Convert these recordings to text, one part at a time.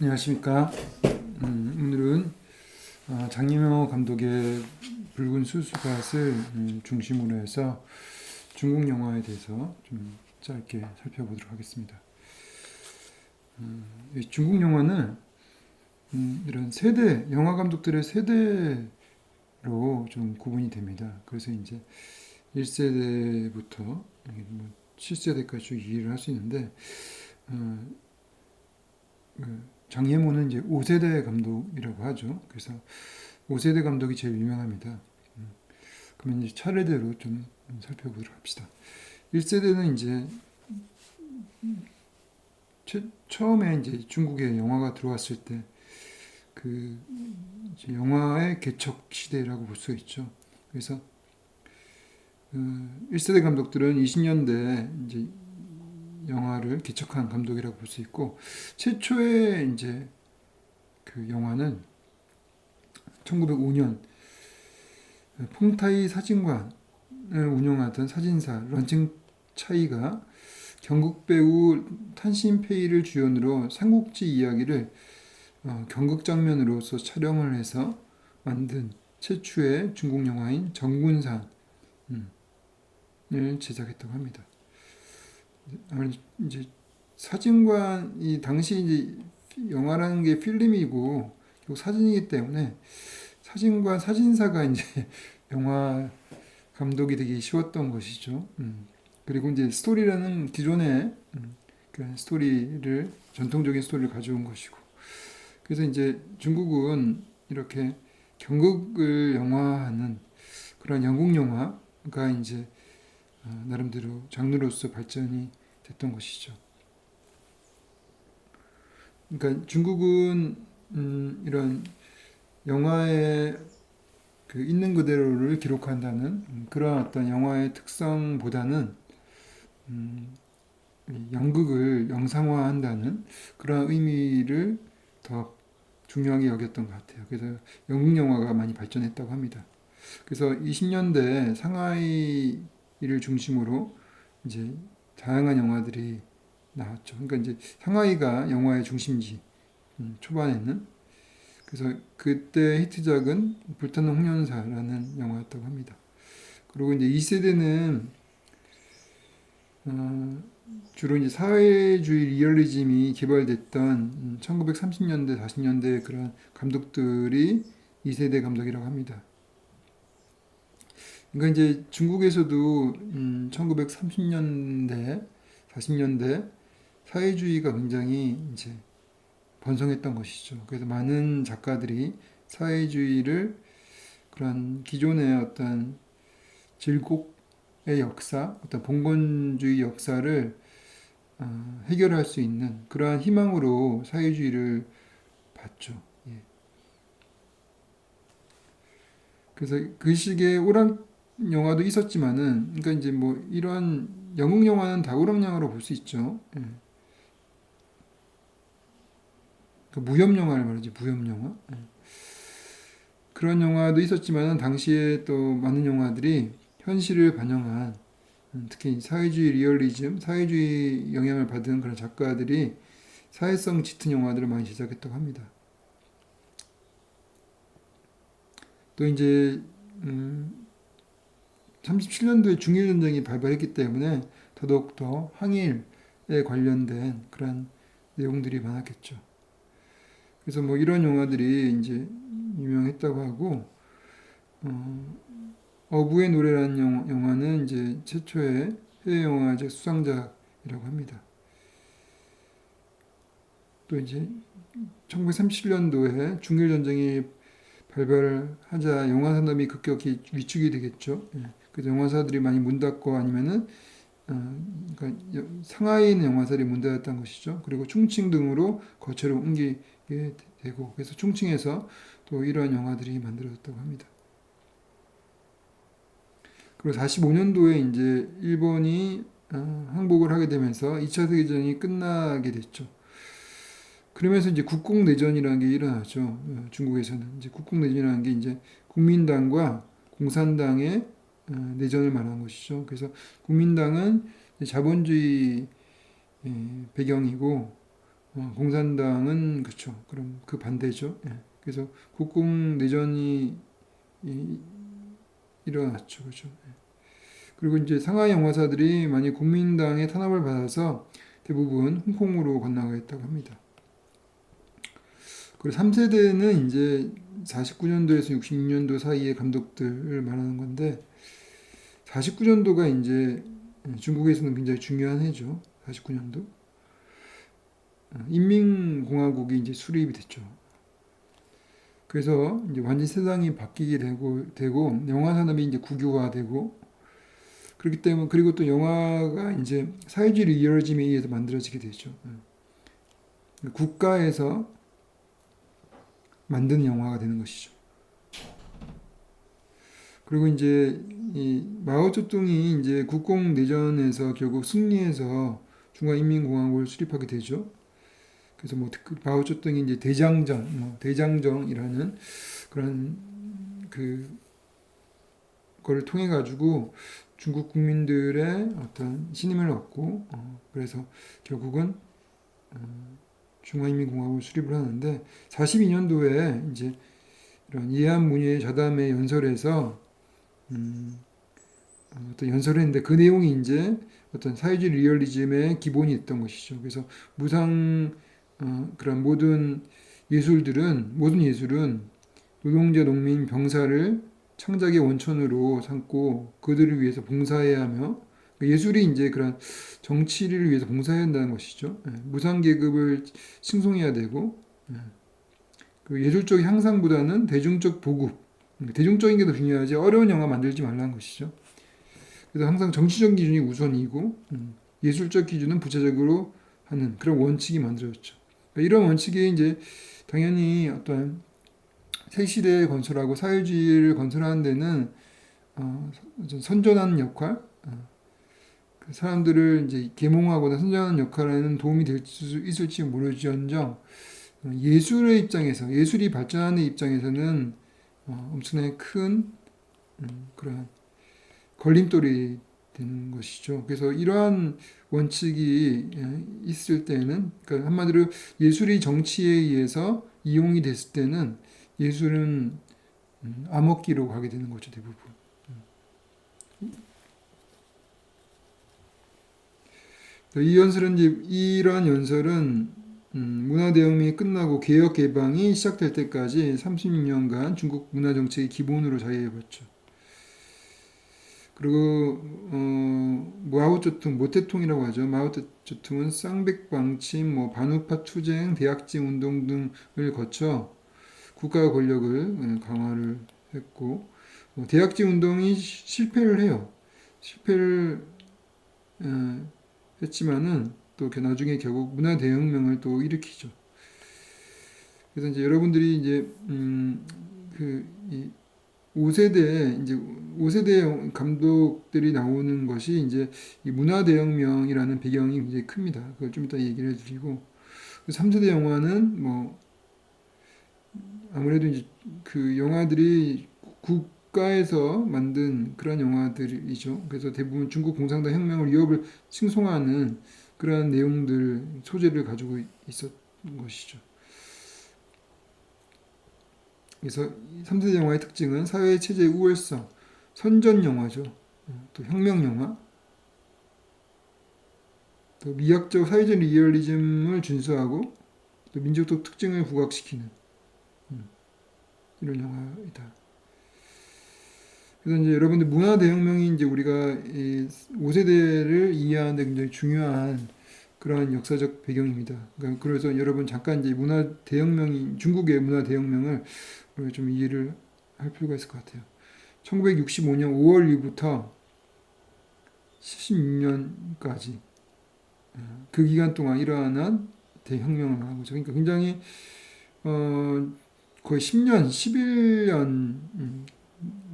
안녕하십니까. 오늘은 장림호 감독의 붉은 수수밭을 중심으로 해서 중국 영화에 대해서 좀 짧게 살펴보도록 하겠습니다. 이 중국 영화는 이런 세대, 영화 감독들의 세대로 좀 구분이 됩니다. 그래서 이제 1세대부터 뭐 7세대까지 쭉 이해를 할 수 있는데, 어, 장예모는 이제 5세대 감독이라고 하죠. 그래서 5세대 감독이 제일 유명합니다. 그러면 이제 차례대로 좀 살펴보도록 합시다. 1세대는 이제 처음에 이제 중국에 영화가 들어왔을 때 그 영화의 개척 시대라고 볼 수 있죠. 그래서 1세대 감독들은 20년대 이제 영화를 개척한 감독이라고 볼 수 있고, 최초의 이제 그 영화는 1905년 퐁타이 사진관을 운영하던 사진사 런칭 차이가 경극 배우 탄신페이를 주연으로 삼국지 이야기를 경극 장면으로서 촬영을 해서 만든 최초의 중국 영화인 정군산을 제작했다고 합니다. 이제 사진관이 당시 이제 영화라는 게 필름이고 사진이기 때문에 사진관 사진사가 이제 영화 감독이 되기 쉬웠던 것이죠. 그리고 이제 스토리라는 기존의 그런 스토리를 전통적인 스토리를 가져온 것이고, 그래서 이제 중국은 이렇게 경극을 영화하는 그런 영국 영화가 이제 나름대로 장르로서 발전이 됐던 것이죠. 그러니까 중국은 이런 영화의 그 있는 그대로를 기록한다는 그런 어떤 영화의 특성보다는 연극을 영상화한다는 그런 의미를 더 중요하게 여겼던 것 같아요. 그래서 연극 영화가 많이 발전했다고 합니다. 그래서 20년대 상하이를 중심으로 이제 다양한 영화들이 나왔죠. 그러니까 이제 상하이가 영화의 중심지, 초반에는. 그래서 그때 히트작은 불타는 홍련사라는 영화였다고 합니다. 그리고 이제 2세대는 주로 이제 사회주의 리얼리즘이 개발됐던 1930년대, 40년대 그런 감독들이 2세대 감독이라고 합니다. 그러니까 이제 중국에서도 1930년대, 40년대 사회주의가 굉장히 이제 번성했던 것이죠. 그래서 많은 작가들이 사회주의를 그런 기존의 어떤 질곡의 역사, 어떤 봉건주의 역사를 해결할 수 있는 그러한 희망으로 사회주의를 봤죠. 예. 그래서 그 시기에 오락 영화도 있었지만은, 그러니까 이제 뭐 이런 영국 영화는 다 오락 영화로 볼 수 있죠. 예. 그 무협 영화를 말하지, 무협 영화. 예. 그런 영화도 있었지만은 당시에 또 많은 영화들이 현실을 반영한 특히 사회주의 리얼리즘, 사회주의 영향을 받은 그런 작가들이 사회성 짙은 영화들을 많이 제작했다고 합니다. 또 이제 37년도에 중일전쟁이 발발했기 때문에 더더욱더 항일에 관련된 그런 내용들이 많았겠죠. 그래서 뭐 이런 영화들이 이제 유명했다고 하고, 어부의 노래라는 영화는 이제 최초의 해외 영화제 수상작이라고 합니다. 또 이제 1937년도에 중일 전쟁이 발발을 하자 영화 산업이 급격히 위축이 되겠죠. 예. 그래서 영화사들이 많이 문 닫고 아니면은 그러니까 상하이에 있는 영화사들이 문 닫았던 것이죠. 그리고 충칭 등으로 거처를 옮기게 되고, 그래서 충칭에서 또 이러한 영화들이 만들어졌다고 합니다. 그리고 45년도에 이제 일본이 항복을 하게 되면서 2차 세계대전이 끝나게 됐죠. 그러면서 이제 국공내전이라는 게 일어나죠. 중국에서는 이제 국공내전이라는 게 이제 국민당과 공산당의 내전을 말하는 것이죠. 그래서 국민당은 자본주의 배경이고 공산당은 그렇죠. 그럼 그 반대죠. 예. 그래서 국共내전이 일어났죠. 그렇죠. 예. 그리고 이제 상하이 영화사들이 많이 국민당의 탄압을 받아서 대부분 홍콩으로 건너가겠다고 합니다. 그리고 3세대는 이제 49년도에서 66년도 사이의 감독들을 말하는 건데 49년도가 이제 중국에서는 굉장히 중요한 해죠. 49년도. 인민공화국이 이제 수립이 됐죠. 그래서 이제 완전 세상이 바뀌게 되고 영화 산업이 이제 국유화되고 그렇기 때문에 그리고 또 영화가 이제 사회주의 리얼리즘에 의해서 만들어지게 되죠. 국가에서 만드는 영화가 되는 것이죠. 그리고 이제 이 마오쩌둥이 이제 국공 내전에서 결국 승리해서 중화인민공화국을 수립하게 되죠. 그래서 뭐 마오쩌둥이 이제 대장정이라는 그런 그 거를 통해 가지고 중국 국민들의 어떤 신임을 얻고 그래서 결국은 중화인민공화국을 수립을 하는데 42년도에 이제 이런 이해한 문예 좌담의 연설에서 어떤 연설을 했는데 그 내용이 이제 어떤 사회주의 리얼리즘의 기본이 있던 것이죠. 그래서 그런 모든 예술은 노동자, 농민, 병사를 창작의 원천으로 삼고 그들을 위해서 봉사해야 하며 예술이 이제 그런 정치를 위해서 봉사해야 한다는 것이죠. 무상계급을 칭송해야 되고 그 예술적 향상보다는 대중적 보급, 대중적인 게 더 중요하지 어려운 영화 만들지 말라는 것이죠. 그래서 항상 정치적 기준이 우선이고 예술적 기준은 부차적으로 하는 그런 원칙이 만들어졌죠. 그러니까 이런 원칙이 이제 당연히 어떤 새 시대를 건설하고 사회주의를 건설하는 데는 선전하는 역할, 그 사람들을 이제 계몽하거나 선전하는 역할에는 도움이 될 수 있을지 모르지언정 예술의 입장에서 예술이 발전하는 입장에서는 엄청나게 큰 그런 걸림돌이 되는 것이죠. 그래서 이러한 원칙이 있을 때는 그러니까 한마디로 예술이 정치에 의해서 이용이 됐을 때는 예술은 암흑기로 가게 되는 거죠, 대부분. 이 연설은 이제 이러한 연설은 문화대혁명이 끝나고 개혁 개방이 시작될 때까지 36년간 중국 문화 정책의 기본으로 자리해봤죠. 그리고 마오쩌둥 모태통이라고 하죠. 마오쩌둥은 쌍백방침, 뭐 반우파 투쟁, 대약진 운동 등을 거쳐 국가 권력을 강화를 했고 대약진 운동이 실패를 해요. 실패를 했지만은 또 나중에 결국 문화 대혁명을 또 일으키죠. 그래서 이제 여러분들이 이제 그이 5세대 이제 5세대 감독들이 나오는 것이 이제 이 문화 대혁명이라는 배경이 굉장히 큽니다. 그걸 좀 이따 얘기를 해드리고 3세대 영화는 뭐 아무래도 이제 그 영화들이 국가에서 만든 그런 영화들이죠. 그래서 대부분 중국 공산당 혁명을 위협을 칭송하는 그런 내용들 소재를 가지고 있었던 것이죠. 그래서 3세대 영화의 특징은 사회 체제의 우월성, 선전 영화죠. 또 혁명 영화, 또 미학적 사회적 리얼리즘을 준수하고 또 민족적 특징을 부각시키는 이런 영화이다. 그래서 이제 여러분들 문화 대혁명이 이제 우리가 이 5세대를 이해하는데 굉장히 중요한 그러한 역사적 배경입니다. 그러니까 그래서 여러분 잠깐 이제 문화 대혁명이 중국의 문화 대혁명을 좀 이해를 할 필요가 있을 것 같아요. 1965년 5월 2일부터 76년까지 그 기간 동안 일어난 대혁명을 하고 있죠. 그러니까 굉장히 거의 10년,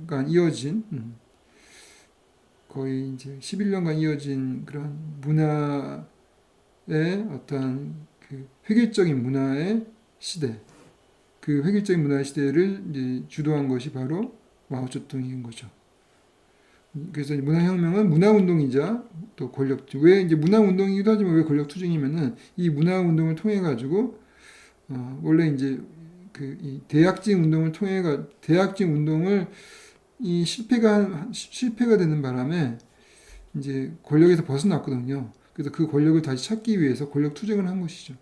11년간 이어진 거의 이제 11년간 이어진 그런 문화의 어떤 그 획일적인 문화의 시대, 그 획일적인 문화의 시대를 이제 주도한 것이 바로 마오쩌둥인 거죠. 그래서 문화혁명은 문화운동이자 또 왜 이제 문화운동이기도 하지만 왜 권력투쟁이면은 이 문화운동을 통해 가지고 원래 이제 이 대약진 운동을 대약진 운동을 이 실패가 되는 바람에 이제 권력에서 벗어났거든요. 그래서 그 권력을 다시 찾기 위해서 권력 투쟁을 한 것이죠.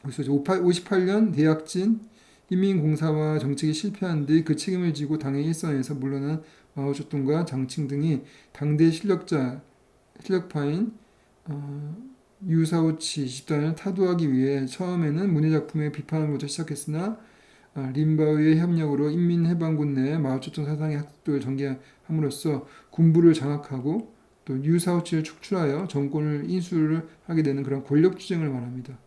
그래서 58년 대약진 인민공사화 정책이 실패한 뒤 그 책임을 지고 당의 일선에서 물러난 마오쩌둥과 장칭 등이 당대 실력파인 유사오치 집단을 타도하기 위해 처음에는 문예작품의 비판으로부터 시작했으나 린바오의 협력으로 인민해방군 내 마오쩌둥 사상의 학습을 전개함으로써 군부를 장악하고 또 뉴사우치를 축출하여 정권을 인수를 하게 되는 그런 권력 투쟁을 말합니다.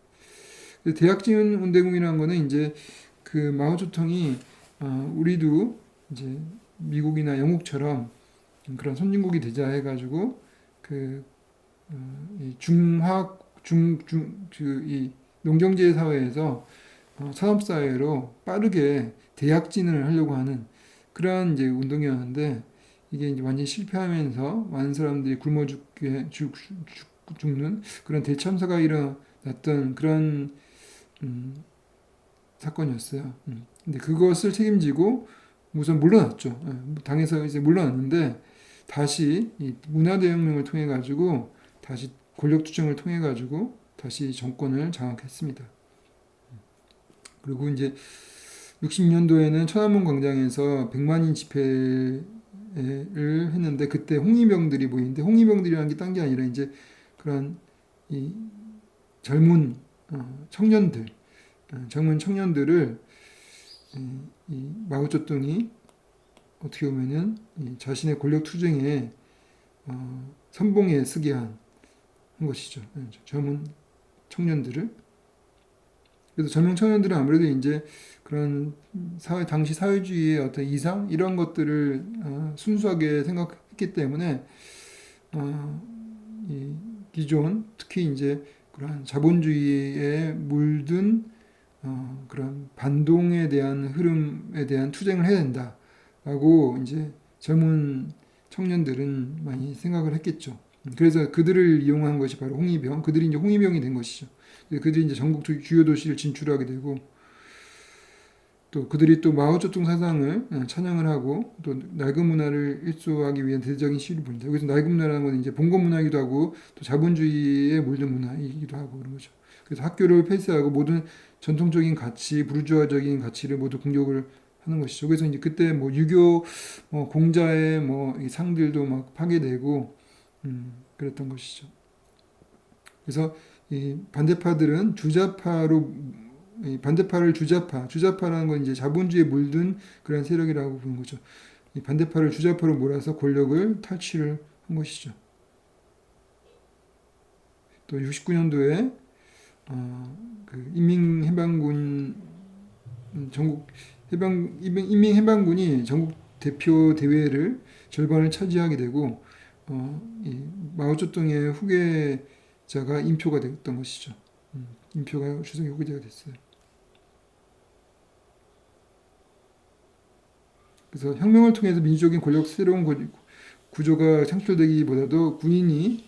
대약진 운동이라는 거는 이제 그 마오쩌둥이 우리도 이제 미국이나 영국처럼 그런 선진국이 되자 해가지고 이 이 농경제 사회에서 산업사회로 빠르게 대약진을 하려고 하는 그러한 이제 운동이었는데 이게 이제 완전히 실패하면서 많은 사람들이 죽는 그런 대참사가 일어났던 그런 사건이었어요. 근데 그것을 책임지고 우선 물러났죠. 당에서 이제 물러났는데 다시 이 문화대혁명을 통해 가지고 다시 권력투쟁을 통해 가지고 다시 정권을 장악했습니다. 그리고 이제 60년도에는 천안문 광장에서 100만인 집회를 했는데 그때 홍위병들이 모이는데 홍위병들이라는 게 딴 게 아니라 이제 그런 이 젊은 청년들을 이 마오쩌둥이 어떻게 보면은 자신의 권력 투쟁에 선봉에 서게 한 것이죠. 젊은 청년들을. 그래서 젊은 청년들은 아무래도 이제 그런 당시 사회주의의 어떤 이상 이런 것들을 순수하게 생각했기 때문에 이 기존 특히 이제 그런 자본주의에 물든 그런 반동에 대한 흐름에 대한 투쟁을 해야 된다라고 이제 젊은 청년들은 많이 생각을 했겠죠. 그래서 그들을 이용한 것이 바로 홍위병, 그들이 이제 홍위병이 된 것이죠. 그들이 이제 전국 주요 도시를 진출하게 되고 또 그들이 또 마오쩌둥 사상을 찬양을 하고 또 낡은 문화를 일소하기 위한 대대적인 시위를 벌입니다. 여기서 낡은 문화라는 건 이제 봉건 문화이기도 하고 또 자본주의에 물든 문화이기도 하고 그런 거죠. 그래서 학교를 폐쇄하고 모든 전통적인 가치, 부르주아적인 가치를 모두 공격을 하는 것이죠. 그래서 이제 그때 뭐 유교 공자의 이 상들도 막 파괴되고 그랬던 것이죠. 그래서 이 반대파들은 반대파를 주자파라는 건 이제 자본주의에 물든 그런 세력이라고 보는 거죠. 이 반대파를 주자파로 몰아서 권력을 탈취를 한 것이죠. 또 69년도에 인민해방군 인민해방군이 전국 대표 대회를 절반을 차지하게 되고 이 마오쩌둥의 후계자가 인표가 됐던 것이죠. 인표가 주석의 후계자가 됐어요. 그래서 혁명을 통해서 민주적인 권력 새로운 구조가 창출되기보다도 군인이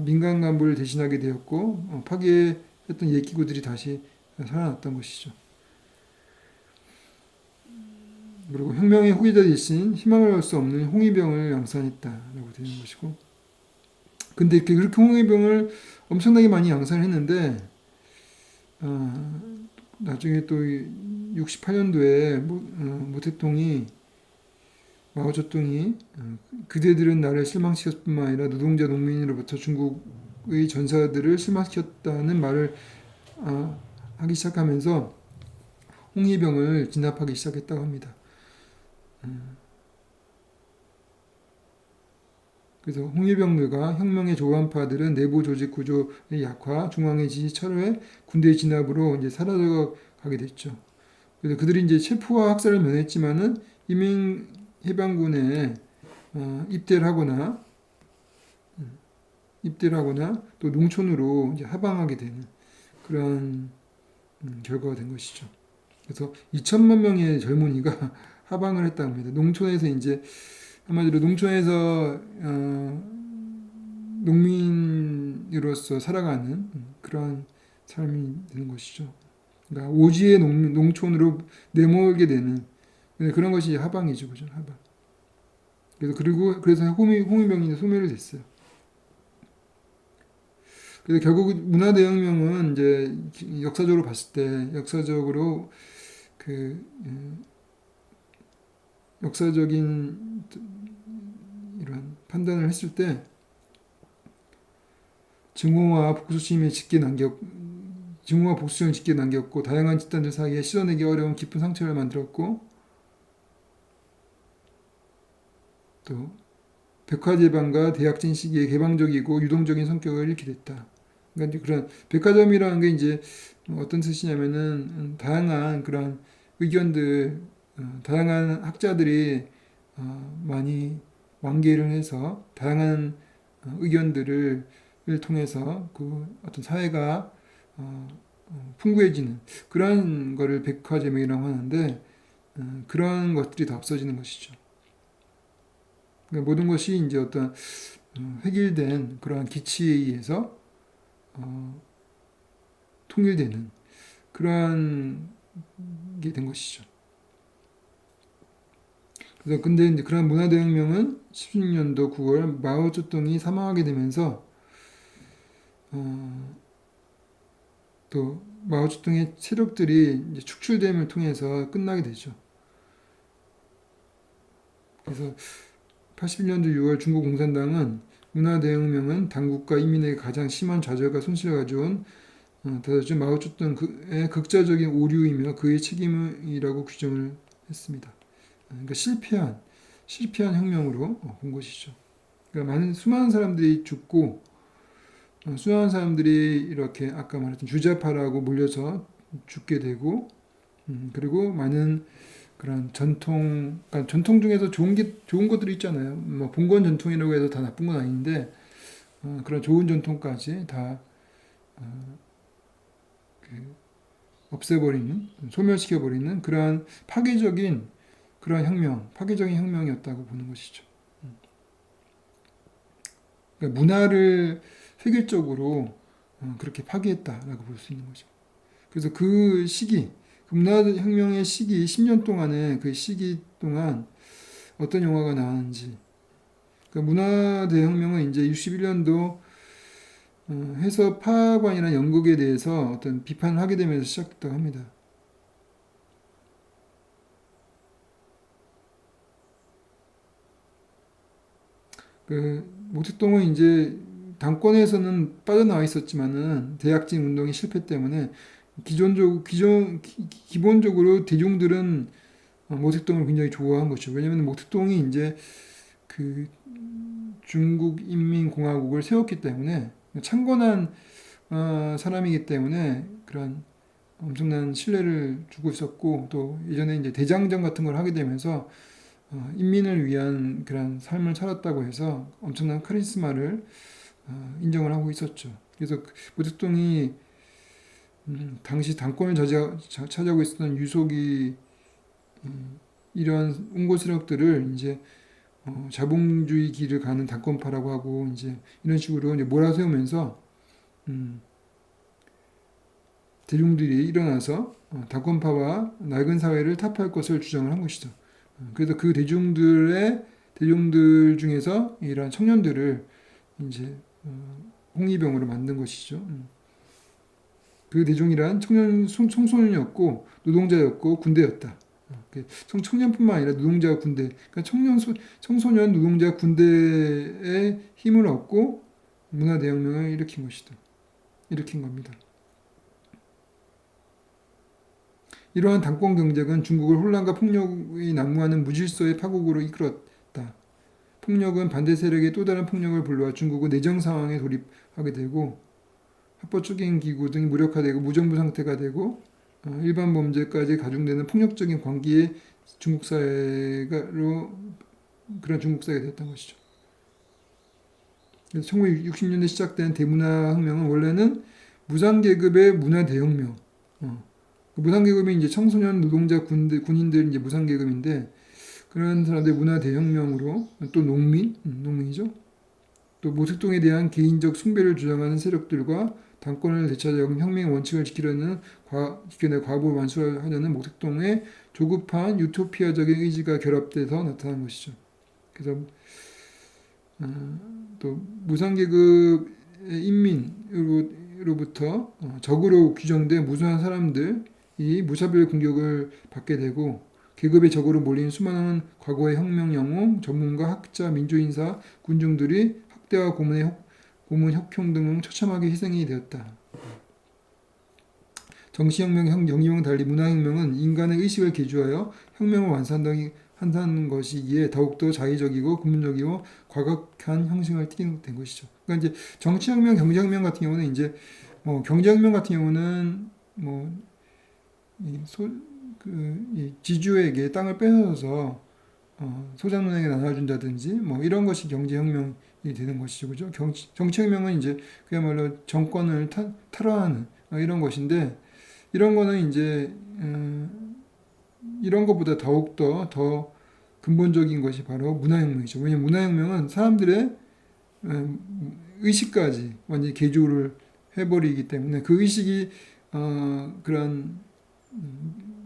민간 간부를 대신하게 되었고 파괴했던 옛 기구들이 다시 살아났던 것이죠. 그리고 혁명의 후계자 대신 희망을 할 수 없는 홍위병을 양산했다라고 되는 것이고, 근데 그렇게 홍위병을 엄청나게 많이 양산을 했는데 나중에 또 68년도에 모택동이 마오쩌둥이 그대들은 나를 실망시켰을 뿐만 아니라 노동자 농민으로부터 중국의 전사들을 실망시켰다는 말을 하기 시작하면서 홍위병을 진압하기 시작했다고 합니다. 그래서 홍위병들과 혁명의 조반파들은 내부 조직 구조의 약화, 중앙의 지지 철회, 군대 진압으로 이제 사라져 가게 됐죠. 그래서 그들이 이제 체포와 학살을 면했지만은 이민 해방군에 입대를 하거나 또 농촌으로 이제 하방하게 되는 그런 결과가 된 것이죠. 그래서 2천만 명의 젊은이가 하방을 했다고 합니다. 농촌에서 이제 한마디로 농촌에서 농민으로서 살아가는 그런 삶이 되는 것이죠. 그러니까 오지의 농촌으로 내몰게 되는 그런 것이 하방이죠, 그죠? 하방. 그래서 홍위병이 소멸이 됐어요. 그래서 결국 문화대혁명은 이제 역사적으로 봤을 때 역사적으로 그 역사적인 이런 판단을 했을 때 증오와 복수심을 짙게 남겼고 다양한 집단들 사이에 씻어내기 어려운 깊은 상처를 만들었고 또 백화제반과 대약진 시기에 개방적이고 유동적인 성격을 잃게 됐다. 그러니까 그런 백화점이라는 게 이제 어떤 뜻이냐면은 다양한 그런 의견들, 다양한 학자들이 많이 완계를 해서 다양한 의견들을 통해서 그 어떤 사회가 풍부해지는 그런 거를 백화점이라고 하는데 그런 것들이 다 없어지는 것이죠. 그러니까 모든 것이 이제 어떤 획일된 그러한 기치에 의해서 통일되는 그러한 게 된 것이죠. 그래서 근데 이제 그런 문화대혁명은 16년도 9월 마오쩌둥이 사망하게 되면서 또 마오쩌둥의 세력들이 이제 축출됨을 통해서 끝나게 되죠. 그래서 81년도 6월 중국 공산당은 문화대혁명은 당국과 인민에게 가장 심한 좌절과 손실을 가져온 대다수 마오쩌둥의 극자적인 오류이며 그의 책임이라고 규정을 했습니다. 그러니까 실패한 혁명으로 본 것이죠. 그러니까 수많은 사람들이 죽고 수많은 사람들이 이렇게 아까 말했던 주자파라고 몰려서 죽게 되고 그리고 많은 그런 그러니까 전통 중에서 좋은 것들이 있잖아요. 뭐 봉건 전통이라고 해서 다 나쁜 건 아닌데 그런 좋은 전통까지 다 그 없애버리는 소멸시켜버리는 그러한 파괴적인 혁명이었다고 보는 것이죠. 그러니까 문화를 획일적으로 그렇게 파괴했다라고 볼 수 있는 거죠. 그래서 그 문화혁명의 시기, 10년 동안에 그 시기 동안 어떤 영화가 나왔는지. 그러니까 문화대혁명은 이제 61년도 해서 파학관이라는 연극에 대해서 어떤 비판을 하게 되면서 시작됐다고 합니다. 모택동은 이제 당권에서는 빠져나와 있었지만은 대약진 운동의 실패 때문에 기본적으로 대중들은 모택동을 굉장히 좋아한 것이죠. 왜냐하면 모택동이 이제 그 중국인민공화국을 세웠기 때문에 창건한 사람이기 때문에 그런 엄청난 신뢰를 주고 있었고 또 예전에 이제 대장정 같은 걸 하게 되면서 인민을 위한 그런 삶을 살았다고 해서 엄청난 카리스마를 인정을 하고 있었죠. 그래서 모택동이 당시 당권을 차지하고 있었던 유속이 이런 운고 세력들을 이제 자본주의 길을 가는 당권파라고 하고 이제 이런 식으로 이제 몰아세우면서 대중들이 일어나서 당권파와 낡은 사회를 타파할 것을 주장을 한 것이죠. 그래서 그 대중들 중에서 이러한 청년들을 이제 홍위병으로 만든 것이죠. 그 대중이란 청소년이었고 노동자였고 군대였다. 청년뿐만 아니라 노동자와 군대, 그러니까 청소년 노동자 군대의 힘을 얻고 문화대혁명을 일으킨 겁니다. 이러한 당권 경쟁은 중국을 혼란과 폭력이 난무하는 무질서의 파국으로 이끌었다. 폭력은 반대 세력의 또 다른 폭력을 불러와 중국은 내정 상황에 돌입하게 되고 합법적인 기구 등이 무력화되고 무정부 상태가 되고 일반 범죄까지 가중되는 폭력적인 광기의 그런 중국 사회가 됐던 것이죠. 그래서 1960년대 시작된 대문화혁명은 원래는 무상계급의 문화대혁명. 무상계급이 이제 청소년 노동자 군인들 이제 무상계급인데 그런 사람들의 문화 대혁명으로 또 농민이죠. 또 모택동에 대한 개인적 숭배를 주장하는 세력들과 당권을 되찾아가는 혁명의 원칙을 지켜내 과부 완수하려는 모택동의 조급한 유토피아적인 의지가 결합돼서 나타난 것이죠. 그래서 또 무상계급의 인민으로부터 적으로 규정된 무수한 사람들이 무차별 공격을 받게 되고 계급의 적으로 몰린 수많은 과거의 혁명 영웅, 전문가, 학자, 민주인사, 군중들이 학대와 고문, 혁형 등 처참하게 희생이 되었다. 정치혁명, 영리형 달리 문화혁명은 인간의 의식을 개조하여 혁명을 완성한다는 것이기에 더욱더 자의적이고 근본적이고 과격한 형식을 띠게 된 것이죠. 그러니까 이제 정치혁명, 경제혁명 같은 경우는 이제 경제혁명 같은 경우는 이 지주에게 땅을 뺏어서 소작농에게 나눠준다든지 이런 것이 경제혁명이 되는 것이죠, 그죠? 정치혁명은 이제 그야말로 정권을 탈환하는 이런 것인데 이런 거는 이제 이런 것보다 더욱더 더 근본적인 것이 바로 문화혁명이죠. 왜냐하면 문화혁명은 사람들의 의식까지 완전히 개조를 해버리기 때문에 그 의식이 그런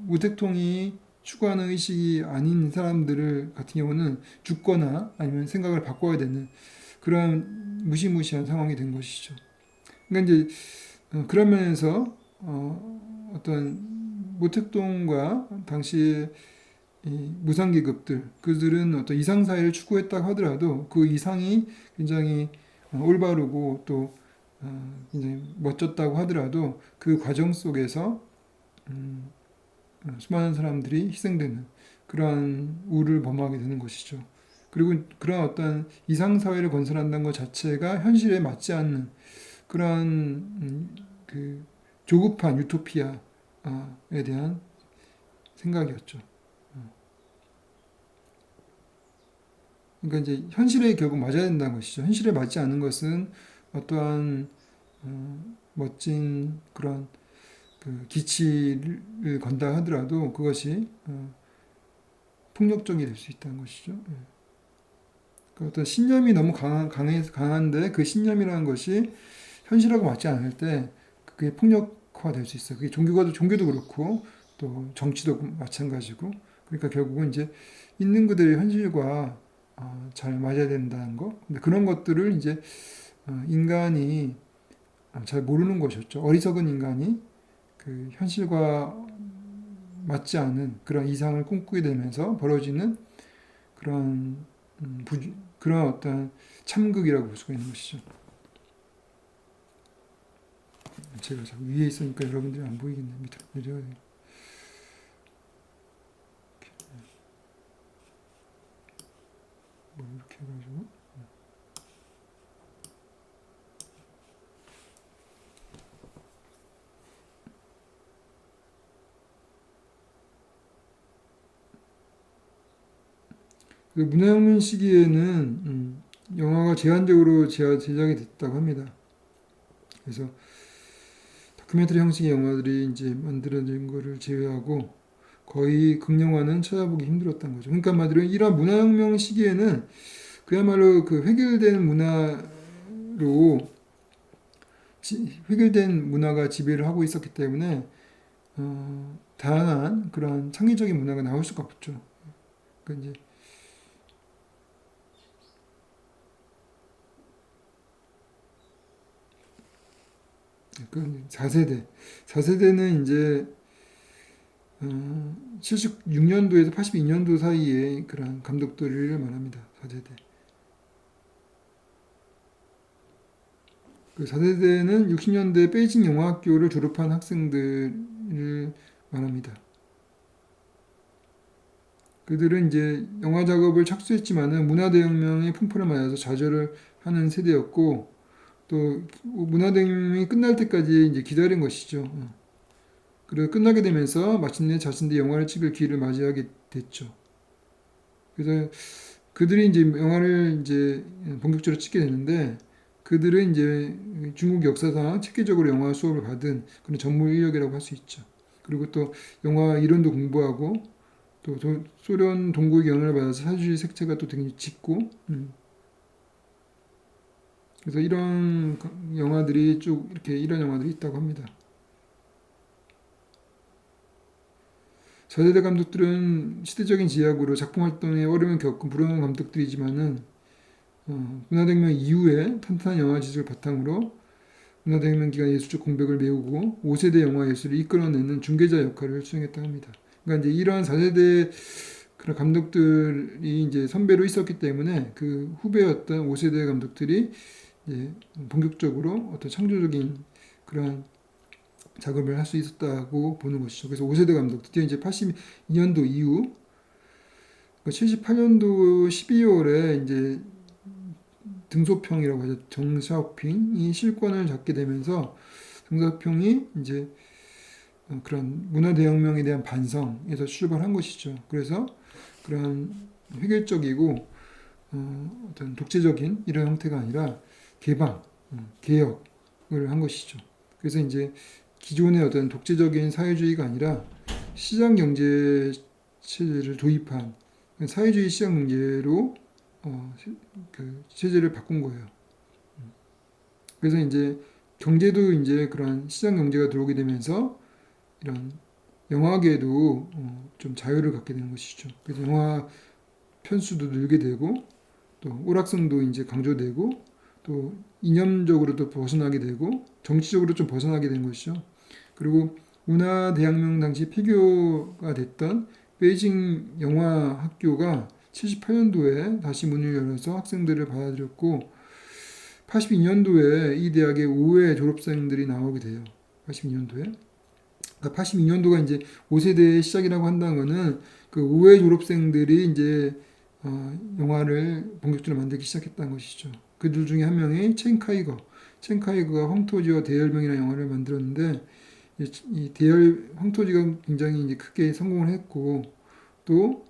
모택동이 추구하는 의식이 아닌 사람들을 같은 경우는 죽거나 아니면 생각을 바꿔야 되는 그런 무시무시한 상황이 된 것이죠. 그러니까 이제 그런 면에서 어떤 모택동과 당시의 이 무상계급들 그들은 어떤 이상사회를 추구했다고 하더라도 그 이상이 굉장히 올바르고 또 굉장히 멋졌다고 하더라도 그 과정 속에서 수많은 사람들이 희생되는 그러한 우를 범하게 되는 것이죠. 그리고 그런 어떤 이상사회를 건설한다는 것 자체가 현실에 맞지 않는 그런 그 조급한 유토피아에 대한 생각이었죠. 그러니까 이제 현실에 결국 맞아야 된다는 것이죠. 현실에 맞지 않는 것은 어떠한 멋진 그런 그 기치를 건다 하더라도 그것이 폭력적이 될 수 있다는 것이죠. 그 어떤 신념이 너무 강한데 그 신념이라는 것이 현실하고 맞지 않을 때 그게 폭력화될 수 있어요. 그게 종교도 그렇고 또 정치도 마찬가지고 그러니까 결국은 이제 있는 그들의 현실과 잘 맞아야 된다는 거. 근데 그런 것들을 이제 인간이 잘 모르는 것이었죠. 어리석은 인간이 그 현실과 맞지 않은 그런 이상을 꿈꾸게 되면서 벌어지는 그런 그런 어떤 참극이라고 볼 수가 있는 것이죠. 제가 자꾸 위에 있으니까 여러분들이 안 보이겠네. 밑으로 내려야 돼요. 이렇게 해가지고 그 문화혁명 시기에는 영화가 제한적으로 제작이 됐다고 합니다. 그래서 다큐멘터리 형식의 영화들이 이제 만들어진 거를 제외하고 거의 극영화는 찾아보기 힘들었던 거죠. 그러니까 말대로 이런 문화혁명 시기에는 그야말로 그 획일된 문화가 지배를 하고 있었기 때문에 다양한 그런 창의적인 문화가 나올 수가 없죠. 그러니까 이제 그 4세대는 이제 76년도에서 82년도 사이에 그런 감독들을 말합니다. 4세대. 그 4세대는 60년대 베이징 영화학교를 졸업한 학생들을 말합니다. 그들은 이제 영화 작업을 착수했지만은 문화대혁명의 풍파를 맞아서 좌절을 하는 세대였고 또 문화대혁명이 끝날 때까지 이제 기다린 것이죠. 그리고 끝나게 되면서 마침내 자신들이 영화를 찍을 기회를 맞이하게 됐죠. 그래서 그들이 이제 영화를 이제 본격적으로 찍게 되는데 그들은 이제 중국 역사상 체계적으로 영화 수업을 받은 그런 전문 인력이라고 할 수 있죠. 그리고 또 영화 이론도 공부하고 또 소련 동구의 영향을 받아서 사회주의 색채가 또 되게 짙고, 그래서 이런 영화들이 쭉 이렇게 이런 영화들이 있다고 합니다. 저세대 감독들은 시대적인 지향으로 작품 활동에 어려움을 겪은 불행한 감독들이지만은 문화혁명 이후에 탄탄한 영화 지식을 바탕으로 문화혁명 기간 예술적 공백을 메우고 5세대 영화 예술을 이끌어내는 중개자 역할을 수행했다고 합니다. 그러니까 이제 이러한 4세대 그런 감독들이 이제 선배로 있었기 때문에 그 후배였던 5세대 감독들이 이제 본격적으로 어떤 창조적인 그런 작업을 할 수 있었다고 보는 것이죠. 그래서 5세대 감독, 드디어 이제 82년도 이후 78년도 12월에 이제 등소평이라고 하죠. 정샤오핑이 실권을 잡게 되면서 정샤오핑이 이제 그런 문화 대혁명에 대한 반성에서 출발한 것이죠. 그래서 그런 획일적이고 어떤 독재적인 이런 형태가 아니라 개방, 개혁을 한 것이죠. 그래서 이제 기존의 어떤 독재적인 사회주의가 아니라 시장 경제 체제를 도입한 사회주의 시장 경제로 그 체제를 바꾼 거예요. 그래서 이제 경제도 이제 그런 시장 경제가 들어오게 되면서 이런 영화계도 좀 자유를 갖게 되는 것이죠. 그래서 영화 편수도 늘게 되고 또 오락성도 이제 강조되고 또 이념적으로도 벗어나게 되고 정치적으로 좀 벗어나게 된 것이죠. 그리고 문화대혁명 당시 폐교가 됐던 베이징 영화학교가 78년도에 다시 문을 열어서 학생들을 받아들였고 82년도에 이 대학의 5회 졸업생들이 나오게 돼요. 82년도에. 그러니까 82년도가 이제 5세대의 시작이라고 한다는 거는 그 5회 졸업생들이 이제 영화를 본격적으로 만들기 시작했다는 것이죠. 그들 중에 한 명이 첸카이거가 황토지와 대열병이라는 영화를 만들었는데 이 황토지가 굉장히 이제 크게 성공을 했고 또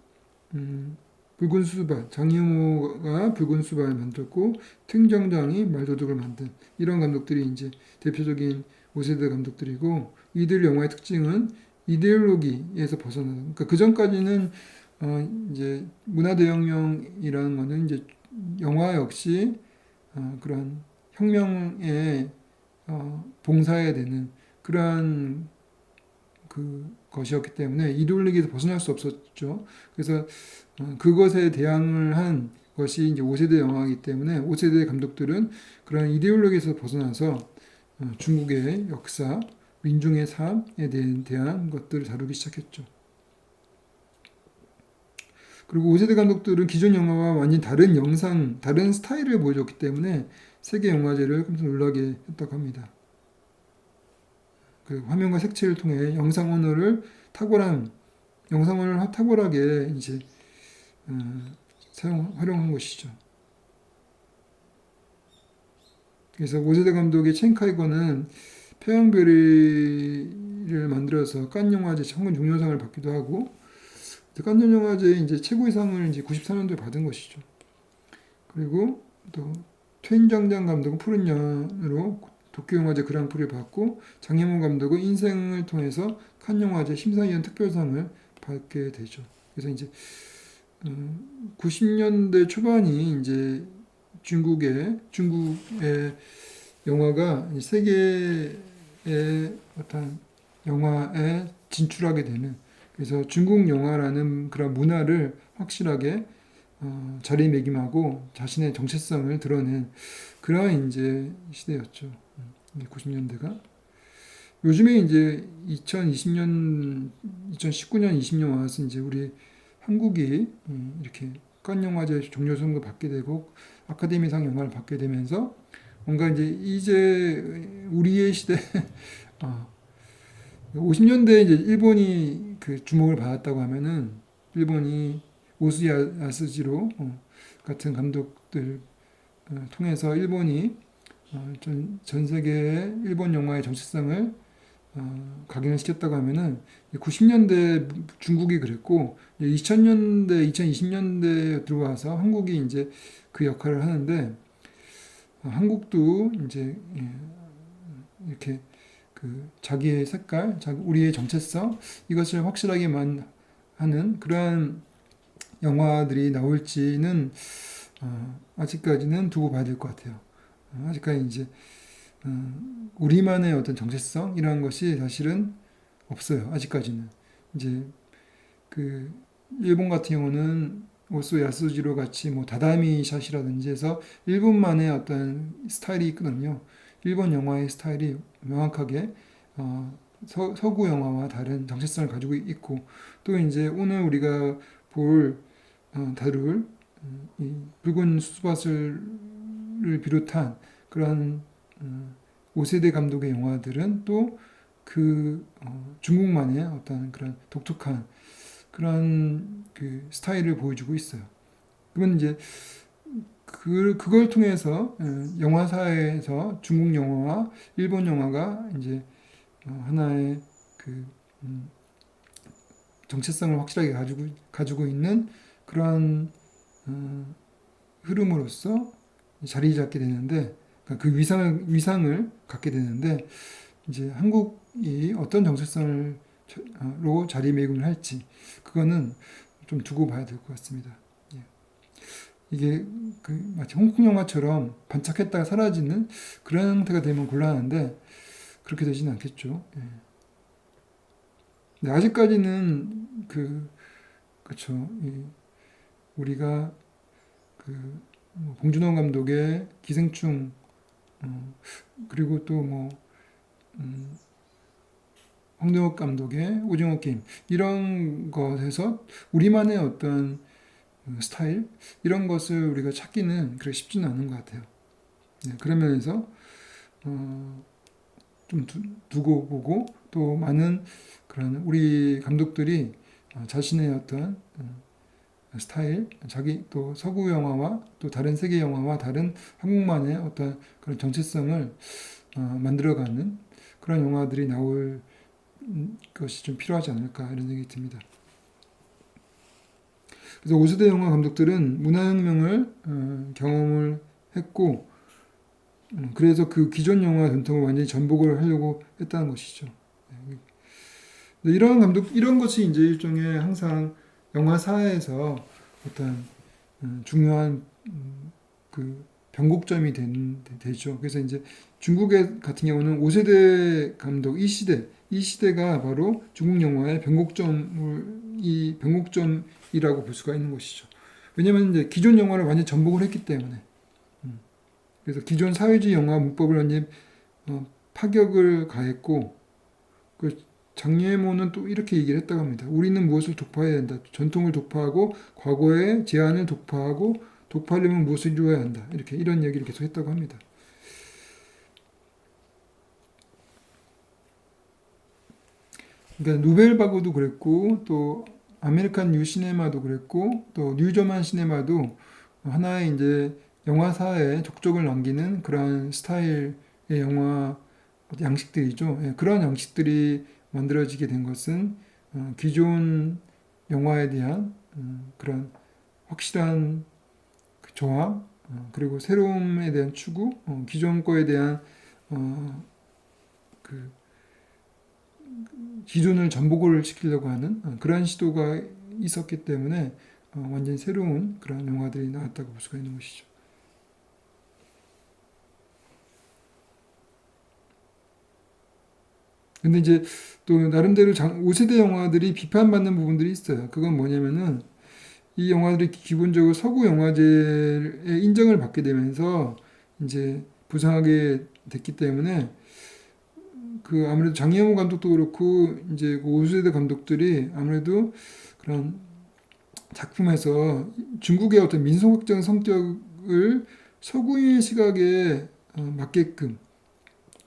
붉은 수박 장이모가 붉은 수박을 만들었고 팀정장이 말도둑을 만든 이런 감독들이 이제 대표적인 5세대 감독들이고 이들 영화의 특징은 이데올로기에서 벗어나는 그러니까 그 전까지는 이제 문화대혁명이라는 거는 이제 영화 역시 그런 혁명에 봉사해야 되는 그러한 그 것이었기 때문에 이데올로기에서 벗어날 수 없었죠. 그래서 그것에 대항을 한 것이 이제 5세대 영화이기 때문에 5세대 감독들은 그런 이데올로기에서 벗어나서 중국의 역사, 민중의 삶에 대한 것들을 다루기 시작했죠. 그리고 5세대 감독들은 기존 영화와 완전히 다른 영상, 다른 스타일을 보여줬기 때문에 세계 영화제를 깜짝 놀라게 했다고 합니다. 그 화면과 색채를 통해 영상 언어를 탁월하게 이제 활용한 것이죠. 그래서 5세대 감독의 첸카이거는 태양별이를 만들어서 칸 영화제 청군 종려상을 받기도 하고 칸 영화제 이제 최고의 상을 이제 94년도에 받은 것이죠. 그리고 또 트윈정장 감독은 푸른 연으로 도쿄영화제 그랑프리를 받고 장혜모 감독은 인생을 통해서 칸 영화제 심사위원 특별상을 받게 되죠. 그래서 이제 90년대 초반이 이제 중국의 영화가 세계의 어떤 영화에 진출하게 되는 그래서 중국 영화라는 그런 문화를 확실하게 자리매김하고 자신의 정체성을 드러낸 그러한 이제 시대였죠. 90년대가. 요즘에 이제 2020년, 2019년, 20년 와서 이제 우리 한국이 이렇게 칸 영화제 종려상도 받게 되고 아카데미상 영화를 받게 되면서 뭔가 이제 우리의 시대 50년대에 이제 일본이 그 주목을 받았다고 하면은 일본이 오스야 야스지로 같은 감독들 통해서 일본이 전 세계의 일본 영화의 정체성을 각인시켰다고 하면은 90년대 중국이 그랬고 2000년대, 2020년대 들어와서 한국이 이제 그 역할을 하는데 한국도 이제 이렇게 그 자기의 색깔, 우리의 정체성 이것을 확실하게 하는 그러한 영화들이 나올지는 아직까지는 두고 봐야 될 것 같아요. 아직까지 이제 우리만의 어떤 정체성이라는 것이 사실은 없어요. 아직까지는. 이제 그 일본 같은 경우는 오소 야스지로 같이 뭐 다다미 샷이라든지 해서 일본만의 어떤 스타일이 있거든요. 일본 영화의 스타일이 명확하게 서구 영화와 다른 정체성을 가지고 있고 또 이제 오늘 우리가 다룰 이 붉은 수수밭을 비롯한 그런 5세대 감독의 영화들은 또 그 중국만의 어떤 그런 독특한 그런 그 스타일을 보여주고 있어요. 그러면 이제 그걸 통해서 영화사에서 중국 영화와 일본 영화가 이제 하나의 그 정체성을 확실하게 가지고 있는 그러한 흐름으로서 자리 잡게 되는데 그러니까 그 위상을 갖게 되는데 이제 한국이 어떤 정체성으로 자리매김을 할지 그거는 좀 두고 봐야 될 것 같습니다. 예. 이게 그 마치 홍콩 영화처럼 반짝했다가 사라지는 그런 형태가 되면 곤란한데 그렇게 되지는 않겠죠. 예. 근데 아직까지는 그렇죠. 우리가 봉준호 감독의 기생충 그리고 또뭐 황정욱 감독의 오징어 게임 이런 것에서 우리만의 어떤 스타일 이런 것을 우리가 찾기는 그렇게 쉽지는 않은 것 같아요. 네, 그런 면에서 좀 두고 보고 또 많은 그런 우리 감독들이 자신의 어떤 스타일, 자기 또 서구 영화와 또 다른 세계 영화와 다른 한국만의 어떤 그런 정체성을 만들어가는 그런 영화들이 나올 것이 좀 필요하지 않을까 이런 생각이 듭니다. 그래서 5세대 영화 감독들은 문화혁명을 경험을 했고 그래서 그 기존 영화 전통을 완전히 전복을 하려고 했다는 것이죠. 이런 것이 이제 일종의 항상 영화사에서 어떤 중요한 그 변곡점이 되죠. 그래서 이제 중국의 같은 경우는 5세대 감독 이 시대가 바로 중국 영화의 변곡점이라고 볼 수가 있는 것이죠. 왜냐하면 이제 기존 영화를 완전히 전복을 했기 때문에. 그래서 기존 사회주의 영화 문법을 완전히 파격을 가했고 그 장예모는 또 이렇게 얘기를 했다고 합니다. 우리는 무엇을 독파해야 한다. 전통을 독파하고 과거의 제한을 독파하고 독파하려면 무엇을 이루어야 한다. 이런 얘기를 계속 했다고 합니다. 그러니까 누벨바그도 그랬고 또 아메리칸 뉴 시네마도 그랬고 또 뉴저만 시네마도 하나의 이제 영화사에 족적을 남기는 그런 스타일의 영화 양식들이죠. 예, 그런 양식들이 만들어지게 된 것은 기존 영화에 대한 그런 확실한 그 조합 그리고 새로움에 대한 추구 기존 거에 대한 그 기존을 전복을 시키려고 하는 그러한 시도가 있었기 때문에 완전히 새로운 그런 영화들이 나왔다고 볼 수가 있는 것이죠. 근데 이제 또 나름대로 5세대 영화들이 비판받는 부분들이 있어요. 그건 뭐냐면은 이 영화들이 기본적으로 서구 영화제의 인정을 받게 되면서 이제 부상하게 됐기 때문에 그 아무래도 장혜모 감독도 그렇고 이제 그 5세대 감독들이 아무래도 그런 작품에서 중국의 어떤 민속학적 성격을 서구인의 시각에 맞게끔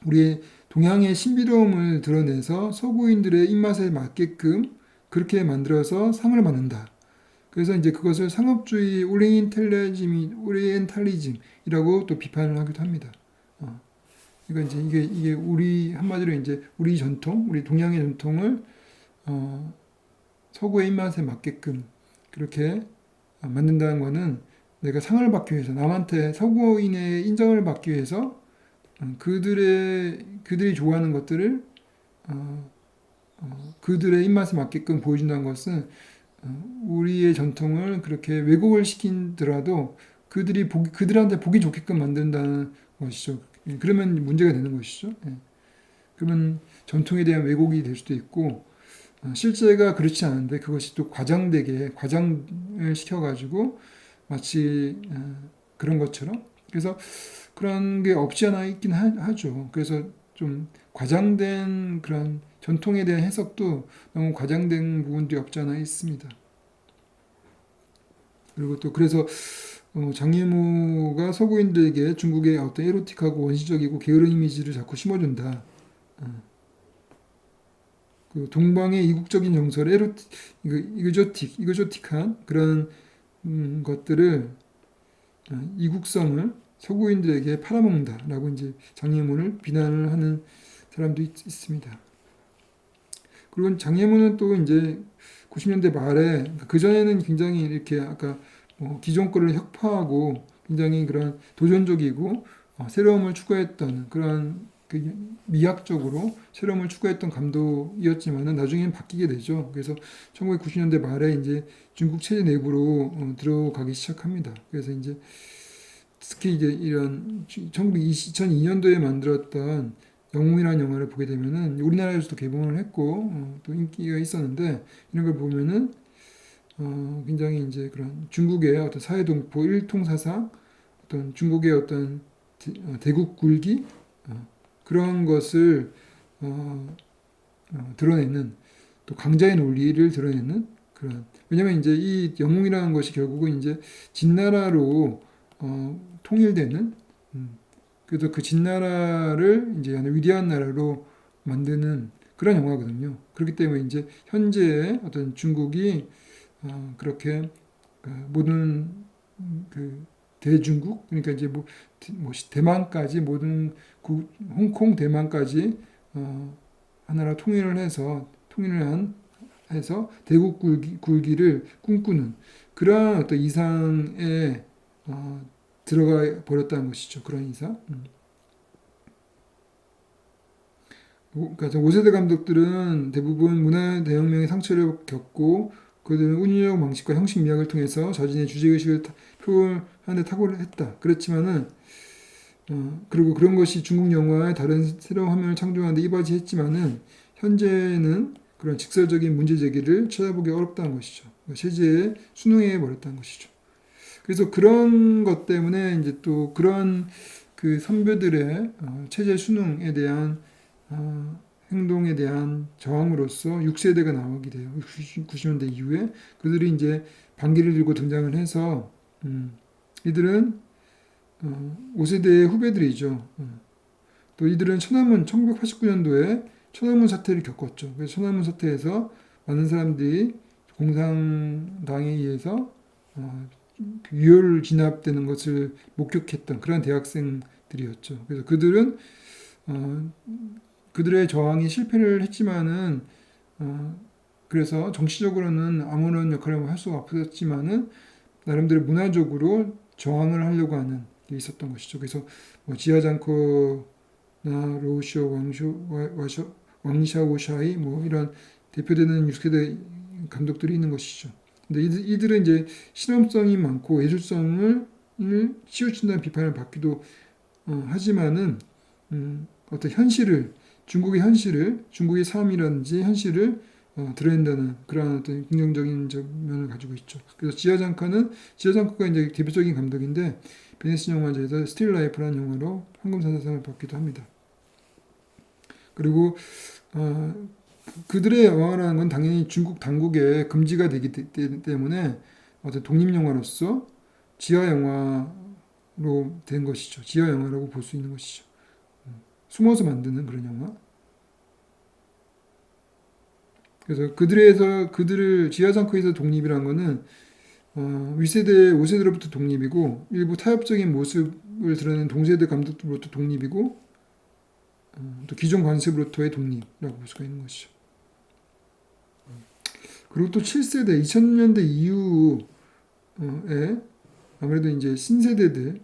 우리의 동양의 신비로움을 드러내서 서구인들의 입맛에 맞게끔 그렇게 만들어서 상을 받는다. 그래서 이제 그것을 상업주의 오리엔탈리즘이라고 또 비판을 하기도 합니다. 그러니까 이제 이게 우리 한마디로 이제 우리 전통, 우리 동양의 전통을 서구의 입맛에 맞게끔 그렇게 만든다는 거는 내가 상을 받기 위해서 남한테 서구인의 인정을 받기 위해서 그들이 좋아하는 것들을 그들의 입맛에 맞게끔 보여준다는 것은 우리의 전통을 그렇게 왜곡을 시키더라도 그들한테 보기 좋게끔 만든다는 것이죠. 예, 그러면 문제가 되는 것이죠. 예. 그러면 전통에 대한 왜곡이 될 수도 있고 실제가 그렇지 않은데 그것이 또 과장을 시켜가지고 마치 그런 것처럼 그래서 그런 게 없지 않아 있긴 하죠. 그래서 좀 과장된 그런 전통에 대한 해석도 너무 과장된 부분들이 없지 않아 있습니다. 그리고 또 그래서 장예무가 서구인들에게 중국의 어떤 에로틱하고 원시적이고 게으른 이미지를 자꾸 심어준다. 어, 그 동방의 이국적인 정서를 이거조틱한 그런 것들을 이국성을 서구인들에게 팔아먹는다라고 이제 장예문을 비난을 하는 사람도 있습니다. 그리고 장예문은 또 이제 90년대 말에 그 전에는 굉장히 이렇게 아까 기존 거를 혁파하고 굉장히 그런 도전적이고 새로움을 추구했던 그런 그 미학적으로 새로움을 추구했던 감독이었지만은 나중에는 바뀌게 되죠. 그래서 1990년대 말에 이제 중국 체제 내부로 들어가기 시작합니다. 그래서 이제 특히 이제 이런 2002년도에 만들었던 영웅이라는 영화를 보게 되면은 우리나라에서도 개봉을 했고 또 인기가 있었는데 이런 걸 보면은 굉장히 이제 그런 중국의 어떤 사회동포 일통사상 어떤 중국의 어떤 대국 굴기 그런 것을 어, 드러내는 또 강자의 논리를 드러내는 그런 왜냐면 이제 이 영웅이라는 것이 결국은 이제 진나라로 통일되는 그래서 그 진나라를 이제 하나 위대한 나라로 만드는 그런 영화거든요. 그렇기 때문에 이제 현재의 어떤 중국이 그렇게 모든 그 대중국 그러니까 이제 뭐 대만까지 모든 홍콩 대만까지 하나로 해서 대국 굴기를 꿈꾸는 그러한 어떤 이상에 들어가 버렸다는 것이죠. 그런 이상. 그러니까 5세대 감독들은 대부분 문화 대혁명의 상처를 겪고 그들은 운영 방식과 형식 미학을 통해서 자신의 주제의식을 표현하는 데 탁월했다. 그렇지만은 그리고 그런 것이 중국 영화의 다른 새로운 화면을 창조하는 데 이바지했지만은 현재는 그런 직설적인 문제 제기를 찾아보기 어렵다는 것이죠. 그러니까 체제에 순응해 버렸다는 것이죠. 그래서 그런 것 때문에 이제 또 그런 그 선배들의 체제 순응에 대한 행동에 대한 저항으로서 6세대가 나오게 돼요. 90년대 이후에 그들이 이제 반기를 들고 등장을 해서 이들은 5세대의 후배들이죠. 또 이들은 1989년도에 천안문 사태를 겪었죠. 그래서 천안문 사태에서 많은 사람들이 공산당에 의해서 유혈 진압되는 것을 목격했던 그런 대학생들이었죠. 그래서 그들은 어, 그들의 저항이 실패를 했지만은 그래서 정치적으로는 아무런 역할을 할 수가 없었지만은 나름대로 문화적으로 저항을 하려고 하는 게 있었던 것이죠. 그래서 뭐 지하장커나 로우쇼, 왕샤오샤이 뭐 이런 대표되는 6세대 감독들이 있는 것이죠. 근데 이들은 이제 실험성이 많고 예술성을 치우친다는 비판을 받기도 하지만은 어떤 중국의 삶이라든지 현실을 드러낸다는 그러한 어떤 긍정적인 면을 가지고 있죠. 그래서 지하장커가 이제 대표적인 감독인데 베니스 영화제에서 스틸 라이프라는 영화로 황금사자상을 받기도 합니다. 그리고 그들의 영화라는 건 당연히 중국 당국에 금지가 되기 때문에 어떤 독립 영화로서 지하 영화로 된 것이죠. 지하 영화라고 볼 수 있는 것이죠. 숨어서 만드는 그런 영화. 그래서 그들을 지하상커에서 독립이란 거는 윗세대 5세대로부터 독립이고 일부 타협적인 모습을 드러낸 동세대 감독들로부터 독립이고 또 기존 관습으로부터의 독립이라고 볼 수가 있는 것이죠. 그리고 또 7세대 2000년대 이후에 아무래도 이제 신세대들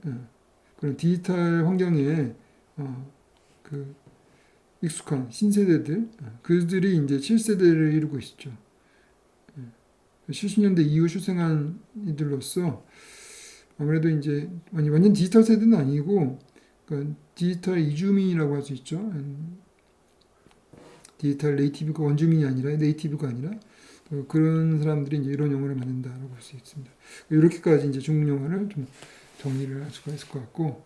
그런 디지털 환경에 그 익숙한 신세대들 그들이 이제 7세대를 이루고 있죠. 70년대 이후 출생한 이들로서 아무래도 이제 완전 디지털 세대는 아니고 그러니까 디지털 이주민이라고 할 수 있죠. 디지털 네이티브가 원주민이 아니라 네이티브가 아니라 그런 사람들이 이제 이런 영화를 만든다라고 볼 수 있습니다. 이렇게까지 이제 중국 영화를 좀 정리를 할 수가 있을 것 같고.